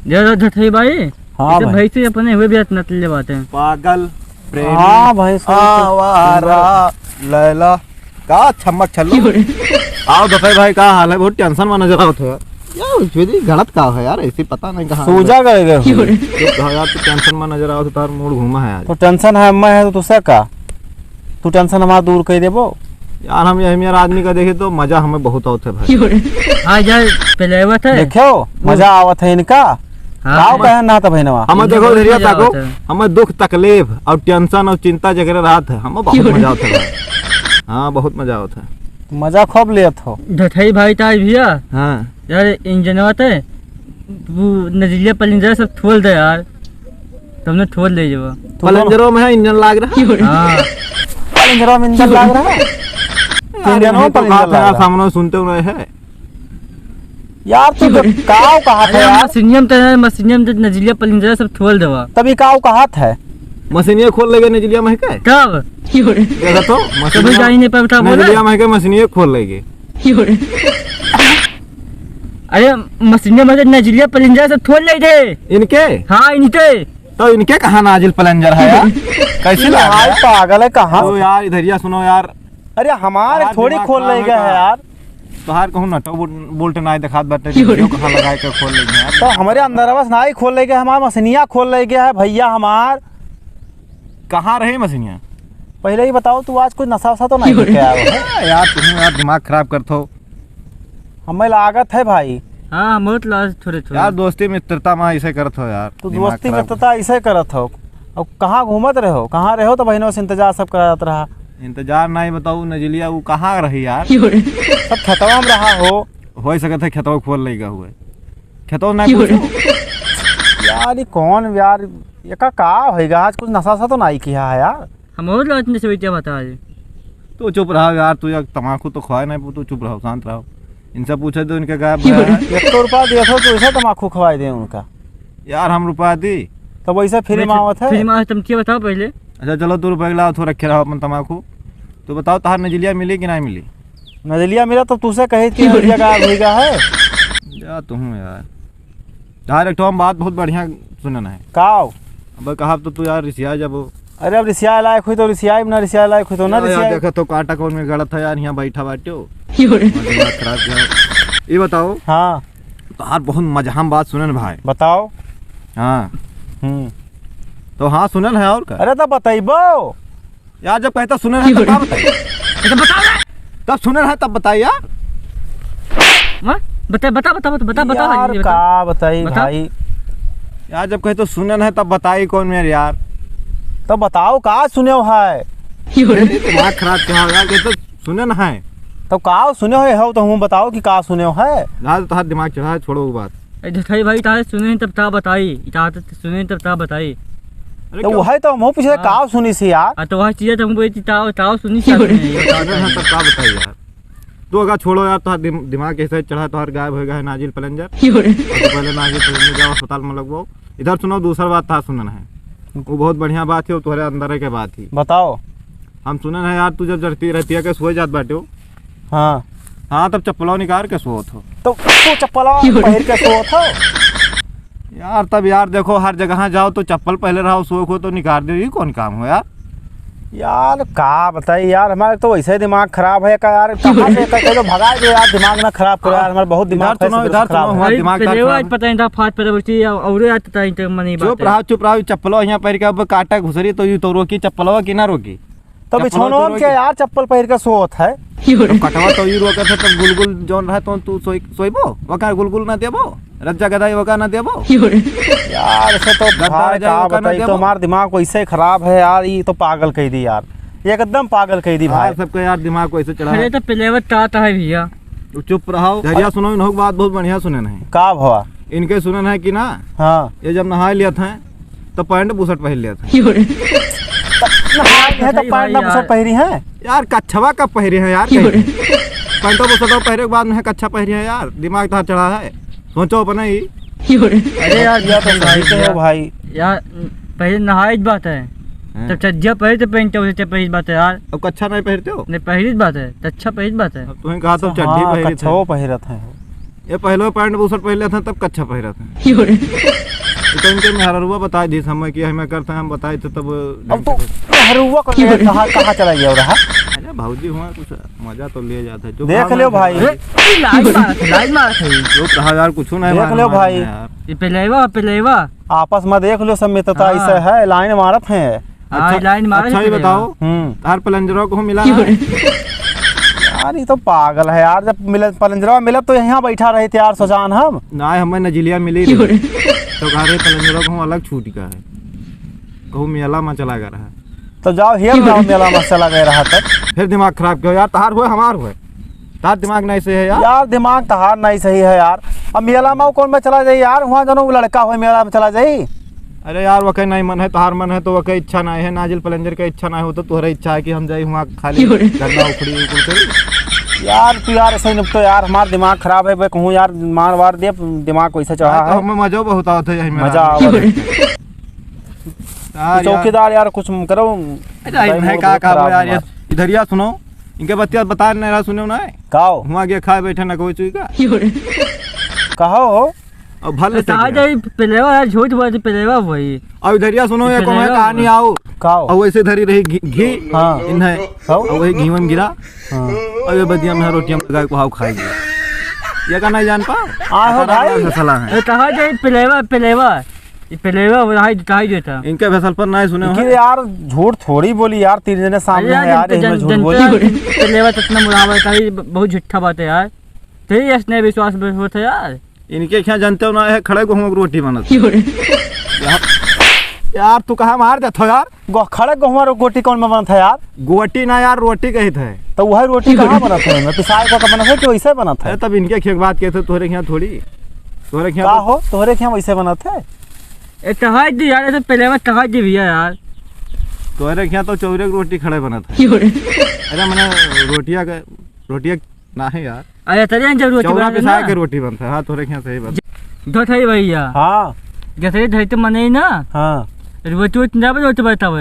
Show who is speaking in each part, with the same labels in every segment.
Speaker 1: जरा धठई भाई।
Speaker 2: हाँ भाई।
Speaker 1: भाई से अपने हुए भी न ले बात है।
Speaker 3: पागल प्रेमी
Speaker 2: हाँ भाई
Speaker 3: आवारा लैला का छमक छल्लो। आओ धठई भाई का हाल है? बहुत टेंशन में नजर आवत है यार। गलत का है यार, ऐसे पता नहीं कहाँ
Speaker 2: सूजा गए
Speaker 3: यार। तो टेंशन में नजर आवत, तार मूड घूमा है आज।
Speaker 2: तो टेंशन है मैं है तो तुझसे का तू टेंशन हमारा दूर कर देबो
Speaker 3: यार। हम यही मेरा आदमी का देखे तो मजा हमें बहुत आवत है भाई।
Speaker 1: आज यार पहले आवत है
Speaker 2: देखो मजा आवत है इनका। गाँव कहन ना था भैनवा
Speaker 3: हमें देखो धैर्य ताको, हमें दुख तकलीफ और टेंशन और चिंता जगह रात है, हमें बहुत मजा आता है। हाँ बहुत मजा आता है,
Speaker 2: मजा खूब लेत हो।
Speaker 1: धठई भाई ताज भैया।
Speaker 3: हाँ
Speaker 1: यार इंजन आते वो नजरिया पलिंजर सब ठोल दे यार, तुमने ठोल ले जाओ।
Speaker 3: पलंजरों में है इंजन लाग रहा है।
Speaker 1: हाँ
Speaker 2: पलंजरों में इंजन लाग रहा है। इंजनों पर इंजन लाग रहा
Speaker 3: सामने सुनते हुए है
Speaker 2: यार। तू काव कहा था यार?
Speaker 1: मशीनियम तो नजरिया पलिंजर सब ठोल देवा।
Speaker 2: तभी काव कहा था?
Speaker 3: मशीनिया खोल लेगे नजरिया में है
Speaker 1: तब
Speaker 3: देखा तो
Speaker 1: कभी जाई नहीं पर बता बोला
Speaker 3: नजरिया में है मशीनिया खोल लेगे।
Speaker 1: अरे मशीनिया में नजरिया पलिंजर सब ठोल ले थे
Speaker 3: इनके।
Speaker 1: हाँ इनके
Speaker 3: तो इनके कहाँ नाजिल पलंजर है यार? कैसे लगा
Speaker 2: भाई पागल है कहाँ?
Speaker 3: तो यार इधरिया सुनो यार।
Speaker 2: अरे हमारे थोड़ी खोल ले गए है यार।
Speaker 3: तोहार कहूँ नटो बोल्ट ना दिखात बाटे कहाँ लगा के खोल लेंगे यार।
Speaker 2: तो हमारे अंदर बस ना ही खोल ले गए, हमारा मशीनिया खोल ले गया है भैया हमार।
Speaker 3: कहाँ रहे मशीनिया?
Speaker 2: पहले ही बताओ तू आज कुछ नशा वशा तो नहीं करके आया हो?
Speaker 3: यार तुम यार दिमाग खराब करते हो।
Speaker 2: हमें लागत है भाई।
Speaker 1: हाँ बहुत लाज थोड़े थोड़े
Speaker 3: यार दोस्ती मित्रता में ऐसे करते हो यार।
Speaker 2: तू दोस्ती मित्रता ऐसे करत हो। अब कहाँ घूमत रहो, कहाँ रहो? तो बहनों से इंतजार सब करात रहा।
Speaker 3: इंतजार नहीं बताऊ नजलिया वो कहाँ रही यार?
Speaker 2: सब खेतवा में रहा हो
Speaker 3: सकता है खेतवा खोल लेगा हुए खेतवा नहीं पूछो।
Speaker 2: यार ये कौन यार ये का होगा? आज कुछ नशा सा तो नहीं किया है यार।
Speaker 1: हम और लाज ने से बेटा बता दे।
Speaker 3: तो चुप रहो यार, तू यार तम्बाकू तो खवाए नहीं, तू चुप रहो शांत रहो। इनसे पूछे तो इनके गायब
Speaker 2: 1 रुपया दिया था तो ऐसा तम्बाकू खवाए दे उनका।
Speaker 3: यार हम रुपया दी
Speaker 2: तो वैसे फ्री मावत है।
Speaker 1: फ्री मावत तुम क्या बताओ पहले।
Speaker 3: अच्छा चलो तू रुपये लाओ, तो रखे रहो अपन तम्बाकू। तो बताओ तार नजलिया मिली कि नहीं मिली?
Speaker 2: नजलिया मिला तो तुझसे कही कि नजलिया गायब हो गया है।
Speaker 3: या तुम यार डायरेक्ट हम बात बहुत बढ़िया सुनना है।
Speaker 2: काव
Speaker 3: अब कहा तो यार रिसिया जब।
Speaker 2: अरे अब रिसिया लायक हुई तो रिसिया ना रिसिया लायक हुई तो ना रिसिया।
Speaker 3: देखो तो काटा कौन में गलत है यार, यहाँ बैठा बाटे हो खराब किया। ये बताओ।
Speaker 2: हाँ
Speaker 3: तो यार बहुत मजा हम बात सुनन भाई।
Speaker 2: बताओ।
Speaker 3: हाँ तो हाँ सुनन है और क्या?
Speaker 2: अरे तो बताइबो
Speaker 3: यार, जब कहता सुनन है तब क्या बताइए? तब सुनन है तब बताइए यार।
Speaker 1: बता बता बता बता बता
Speaker 2: यार का बताई भाई।
Speaker 3: यार जब कहते सुनन है तब बताइए कौन मेरे यार।
Speaker 2: तो बताओ का सुने है?
Speaker 3: दिमाग खराब क्या हो यार, कहते सुनन है
Speaker 2: तो का सुने हो तो हम बताओ कि का सुने है।
Speaker 3: यार तो दिमाग चढ़ा है, छोड़ो वो बात।
Speaker 1: धठई भाई तारे सुने तब ता बताई, सुने तब ता बताई।
Speaker 2: तो वो है तो हम पूछे का सुनी सी यार।
Speaker 1: तो वह चीज तुम बोली ताओ ताओ सुनी सी
Speaker 3: तब का बताइए यार। तो अगर छोड़ो यार, तो दिमाग कैसे चढ़ा तो गायब हो गया है नाजिल पलंजर। तो पहले नाजिल पलंजर जाओ अस्पताल में लगवाओ। इधर सुनो दूसरा बात था सुनना है, वो बहुत बढ़िया बात है, वो तुम्हारे अंदर के बात ही
Speaker 2: बताओ।
Speaker 3: हम सुनन है यार, तू जब जड़ती रहती है के सो जात बाटे हो।
Speaker 2: हाँ
Speaker 3: हाँ तब चप्पलों निकाल के सोत हो।
Speaker 2: तो चप्पल पहन के सोत हो
Speaker 3: यार? तब यार देखो हर जगह जाओ तो चप्पल पहले रहो, सो हो तो निकाल दो, ये कौन काम हो यार?
Speaker 2: यार का बताइए यार, हमारे तो वैसे ही दिमाग खराब है का यार। कहाँ से तो भगा दो यार, दिमाग ना खराब करो यार, हमारा बहुत दिमाग
Speaker 3: खराब है।
Speaker 1: पता नहीं था फाट पर बची और यार पता नहीं तो मनी बात।
Speaker 3: चुप रहो चप्पलो यहाँ पहन के अब काटा घुसरी तो ये तो रोकी चप्पलो की ना रोकी?
Speaker 2: तो बिछौनों में क्या यार चप्पल पहन के सोत है?
Speaker 3: कटवा तो ये रोका था तब गुलगुल जोन रहा तो तू सोइबो वका गुलगुल ना देबो, रज्जा गदाई वका ना देबो
Speaker 2: यार। ऐसे तो भाई का बताइए, तो हमारा दिमाग वैसे खराब है यार। ये तो पागल कह दी यार, एकदम पागल कह दी भाई।
Speaker 3: सबको यार दिमाग वैसे चढ़ा है।
Speaker 1: अरे तो प्लेवर टाटा है भैया।
Speaker 3: तू चुप रहो, धैर्य सुनो। इन्हों बात बहुत बढ़िया सुनन है।
Speaker 2: का भवा
Speaker 3: इनके सुनन है कि ना?
Speaker 2: हाँ
Speaker 3: ये जब नहा लिया था तो पैंट बुशर्ट पहन लिया था।
Speaker 2: तो पैंट ना बुशर्ट पहरी है
Speaker 3: यार? कच्छवा कब पहरे हैं यार? पैंटो बुशर्ट पहरे के बाद में कच्छा पहरे हैं यार? दिमाग तो चढ़ा है, सोचो अपना ही।
Speaker 1: अरे यार
Speaker 2: तो भाई यार
Speaker 1: पहले नहाई बात है, तब चज्जा पहले तो पहनते हो, पहली बात है यार।
Speaker 3: अब कच्छा नहीं पहनते हो?
Speaker 1: नहीं पहली बात है, अच्छा पहली बात है।
Speaker 3: तुम्हें कहा तो चड्डी पहरी
Speaker 2: कच्छा पहरत है
Speaker 3: ये पहले पैंट बूसर पहले थे तब कच्छा पहरा थे तो इनके मेहरुआ बताए दी समय कि हमें करते हैं हम बताए थे तब
Speaker 2: अब तो हरुआ को ले कहाँ कहाँ चला गया रहा।
Speaker 3: अरे भाऊजी हुआ कुछ मजा तो ले जाता है जो
Speaker 2: देख लियो भाई,
Speaker 1: लाइन मारा था ये।
Speaker 3: जो कहा यार कुछ नहीं
Speaker 2: देख लियो भाई,
Speaker 1: ये पहलेवा
Speaker 2: आपस में देख लियो सब मित्रता
Speaker 1: हाँ।
Speaker 2: ऐसे है, लाइन मारत है।
Speaker 1: हाँ लाइन मारा।
Speaker 3: अच्छा ये बताओ तार पलंजरों को मिला है?
Speaker 2: यार ये तो पागल है यार, जब मिले पलंजरवा मिला तो यहाँ बैठा रहे थे यार सुजान हम।
Speaker 3: ना हमें नजिलिया मिली रही। तो कहा रहे पलंजरों को अलग छूट का है, कहूँ मेला में चला गया रहा।
Speaker 2: तो जाओ हेर जाओ मेला में चला गया रहा तक।
Speaker 3: फिर दिमाग खराब क्यों यार, तार हुए हमार हुए, तार दिमाग नहीं सही है यार।
Speaker 2: यार दिमाग तहार नहीं सही है यार। अब मेला में कौन में चला जाए यार, वहाँ दोनों लड़का हुए मेला में चला जाए।
Speaker 3: अरे यार वह नहीं मन है, तार मन है तो वह इच्छा नहीं है, नाजिल पलंजर का इच्छा नहीं हो तो तुम्हारा इच्छा है कि हम जाए वहाँ खाली गन्ना उखड़ी उखड़ी।
Speaker 2: यार तू यार ऐसे ही तो यार हमारा दिमाग खराब है, मैं कहूँ यार मार वार दे, दिमाग वैसे चढ़ा
Speaker 3: तो
Speaker 2: है।
Speaker 3: हमें मजा बहुत आता है,
Speaker 2: मजा आवे। चौकीदार यार कुछ करो।
Speaker 3: का यार इधर यार सुनो, इनके बच्चे बता नहीं रहा, सुनो ना
Speaker 2: काओ
Speaker 3: वहाँ गया खाए बैठे ना कोई चुई का
Speaker 2: कहो
Speaker 3: और भले
Speaker 1: कहा जाए पहलेवा यार, झूठ बोल पहलेवा वही।
Speaker 3: और इधर सुनो ये कौन है कहानी आओ
Speaker 2: काओ
Speaker 3: और वैसे धरी रही घी
Speaker 2: हाँ
Speaker 3: इन्हें और वही घी में गिरा
Speaker 2: हाँ
Speaker 3: और ये बदिया में रोटियां लगा को हाउ खाई गया। ये का नहीं जान
Speaker 2: आहो भाई।
Speaker 3: फसला है
Speaker 1: कहा जाए पहलेवा वही दिखाई देता।
Speaker 3: इनके फसल पर नहीं सुने
Speaker 2: कि
Speaker 3: हो
Speaker 2: यार झूठ थोड़ी बोली यार, तीन जने सामने है यार, इसमें झूठ बोली।
Speaker 1: पहलेवा तो इतना मुरावा है, बहुत झूठा बात है यार, तेरी इसने विश्वास होता है यार।
Speaker 3: इनके क्या जानते हो ना है खड़े को हम रोटी बनत यार तू कहा मार देथो यार।
Speaker 2: खड़े गहुआ रोटी कौन में बनता है यार?
Speaker 3: गोटी ना यार रोटी कही थे
Speaker 2: तो वही रोटी कहाँ बनत है? मैं पिसाई को बनत है कि वैसे बनत है?
Speaker 3: तब इनके खेत बात कहते तोहरे यहाँ थोड़ी, तोहरे
Speaker 2: का
Speaker 3: यहाँ
Speaker 2: हो तोहरे क्या वैसे बनत है?
Speaker 1: कहा दी यार, ऐसे पहलेवा कहा दी भैया यार,
Speaker 3: तोहरे यहाँ तो चौरे की रोटी खड़े बनत है। अरे मैंने रोटिया ना है यार,
Speaker 1: अरे तेरे जब रोटी
Speaker 3: चौरा
Speaker 1: बना
Speaker 3: पिसा के रोटी बनता है। हाँ तोहरे यहाँ सही बात।
Speaker 1: दो थाई भैया
Speaker 2: हाँ
Speaker 1: जैसे धरते मने ना
Speaker 2: हाँ
Speaker 1: रोटी ना रोटी बताओ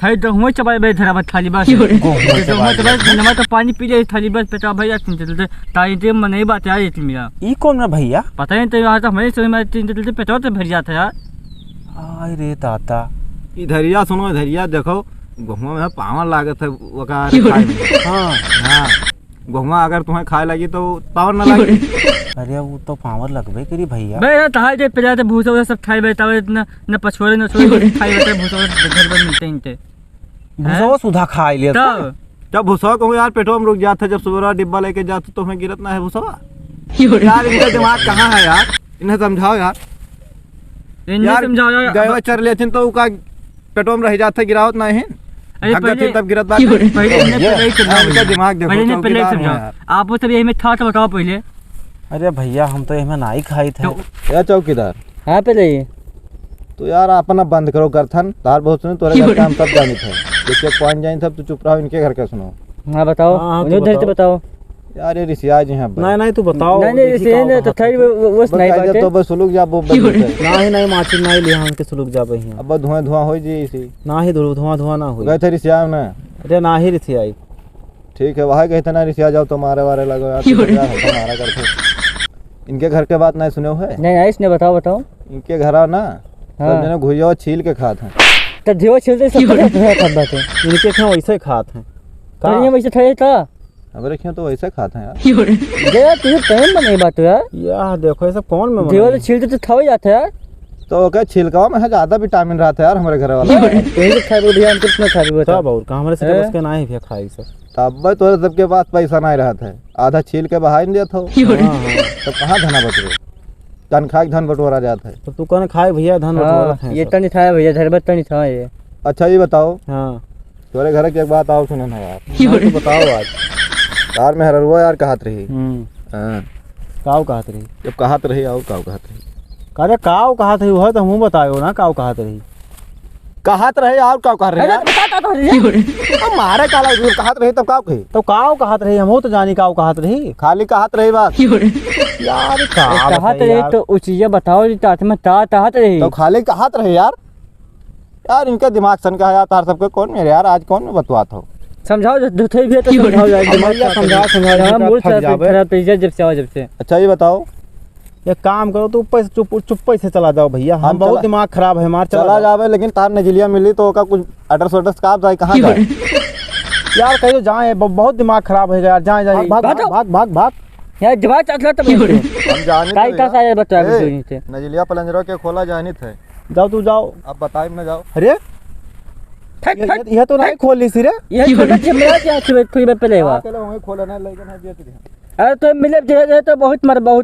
Speaker 1: थाई तो हुए चबाई बे धरा बस थाली बस नमक तो पानी पी ले थाली बस पेटा भैया तीन चलते ताई ते मने बात यार इतनी मेरा
Speaker 2: ई कौन है भैया?
Speaker 1: पता नहीं तो यार तो हमारे समय में तीन चलते पेटा तो भर जाता यार।
Speaker 2: आय रे ताता,
Speaker 3: इधरिया सुनो, इधरिया देखो गहुआ में पावन लागत है वका
Speaker 2: हाँ
Speaker 3: हाँ गहुआ अगर तुम्हें खाए लगी तो पावन ना लगी।
Speaker 2: अरे वो तो पावर लगबे करी भैया।
Speaker 1: बे ताई जे पेटा तो भूसा वूसा सब खाई बैठा इतना न पछोरे न छोरे खाई बैठा भूसा घर पर मिलते हैं
Speaker 2: भूसो सुधा खा लिया
Speaker 1: तब
Speaker 3: जब भूसा कहूँ यार पेटो में रुक जाता है, जब सुबह डिब्बा लेके जाते तो हमें गिरत ना है भूसा। यार इनका दिमाग कहाँ है यार, इन्हें समझाओ यार। यार गए चर लेते तो उका पेटो में रह जाते गिरावत नहीं है।
Speaker 1: अरे पहले
Speaker 3: तब गिरत बात इनका दिमाग देखो,
Speaker 1: पहले
Speaker 3: चौकीदार
Speaker 1: समझाओ
Speaker 3: है यार।
Speaker 1: आप वो सब यही में था तो बताओ पहले।
Speaker 2: अरे भैया हम तो इसमें नाई खाई थे।
Speaker 3: या चौकीदार
Speaker 1: हाँ पहले ये
Speaker 3: तो यार अपना बंद करो गर्थन, तार बहुत सुने तोरे घर का हम सब जानी थे। देखिए पॉइंट जाइन तब तो चुप रहो, इनके घर का सुनो।
Speaker 1: हाँ बताओ,
Speaker 2: हाँ,
Speaker 1: उन्हें धरते बताओ।
Speaker 3: यार ये रिसिया जी हैं।
Speaker 2: नहीं नहीं तू बताओ।
Speaker 1: नहीं नहीं तो थाई वो नहीं बात
Speaker 3: तो बस सुलुक जा वो
Speaker 2: नहीं नहीं माची नहीं लिया हमके सुलुक जाबे ही।
Speaker 3: अब धुआं धुआं हो जी इसी
Speaker 2: ना ही धुआं धुआं ना हो
Speaker 3: गए थे रिसिया में।
Speaker 2: अरे ना ही रिथी आई।
Speaker 3: ठीक है वहाँ गए थे ना रिसिया जाओ तो मारे वारे लगो यार, हमारा करते। इनके घर के बात नहीं सुने हुए?
Speaker 1: नहीं इसने बताओ बताओ।
Speaker 3: इनके घर ना सब जने घुइया छील के खाते हैं।
Speaker 1: तो देव छिलते सब बात है,
Speaker 2: इनके क्या वैसे खाते हैं
Speaker 1: का ये वैसे थे था
Speaker 3: हमारे यहाँ तो वैसे खाते हैं यार।
Speaker 1: यार तुझे टाइम में नहीं बात हो यार।
Speaker 2: यार देखो ये सब कौन में
Speaker 1: देव तो छिलते तो था ही जाता यार।
Speaker 3: तो क्या छिलका में ज्यादा विटामिन रहता है यार हमारे घर वाला।
Speaker 1: यही खाई बोल दिया हम कितना खाई बता
Speaker 2: तब और हमारे से बस के ना ही खाई सब।
Speaker 3: तब तो सबके पास पैसा नहीं रहता है, आधा छील के बहा नहीं देता हो तो कहाँ धना बटोरे, तनख्वाह धन बटोरा जाता है।
Speaker 2: तो तू कहने खाए भैया धन बटोरा है
Speaker 1: ये तनी था भैया, धरबत तनी था ये।
Speaker 3: अच्छा ये बताओ
Speaker 2: हाँ
Speaker 3: तुम्हारे घर की एक बात आओ सुनो ना यार।
Speaker 2: तू बताओ आज।
Speaker 3: यार मैं हररुआ यार कहत रही
Speaker 2: काव कहत रही
Speaker 3: जब कहत रही आओ काव कहत रही
Speaker 2: अरे काव कहत रही वह तो हम बतायो ना काव कहत रही
Speaker 3: कहत रहे और काव कह रहे यार मारे काला कहत रही तब काव कही
Speaker 2: तो काव कहत रही हम तो जानी काव कहत रही
Speaker 3: खाली कहत रही बात
Speaker 2: यार
Speaker 1: कहत रही तो उस चीज़ बताओ जी तात में कहत रही
Speaker 3: तो खाली कहत रहे यार। यार इनका दिमाग सन का है यार, तार सबके कौन मेरे यार आज कौन में बतवात हो
Speaker 1: समझाओ जो थे भी तो समझाओ यार, दिमाग का समझाओ
Speaker 2: समझा
Speaker 1: मूड खराब जब से आओ जब से।
Speaker 3: अच्छा ये बताओ
Speaker 2: एक काम करो तो ऊपर से चुप्पे से चला जाओ भैया, हम बहुत
Speaker 3: चला-
Speaker 2: दिमाग खराब है हमारा,
Speaker 3: चला जावे लेकिन तार नजिलिया मिली तो ओका कुछ एड्रेस वड्रेस का जाए कहाँ जाए
Speaker 2: यार कहीं जाए, बहुत दिमाग खराब है यार, जाए जाए, भाग भाग भाग भाग भाग।
Speaker 1: यार जवाब चला तो
Speaker 3: हम जाने
Speaker 1: काई का सारे बता
Speaker 3: ए,
Speaker 1: थे
Speaker 3: नजिलिया प्लंजरों के खोला जानी थे,
Speaker 2: जाओ तू जाओ।
Speaker 3: अब बताए ना जाओ।
Speaker 2: अरे
Speaker 1: फट फट
Speaker 2: ये तो नहीं खोल ली सी रे।
Speaker 1: ये छोटा चमड़ा क्या थोड़ी बार पहले हुआ
Speaker 3: खोला नहीं लेकिन है
Speaker 1: अरे तो मिले तो बहुत मर बहुत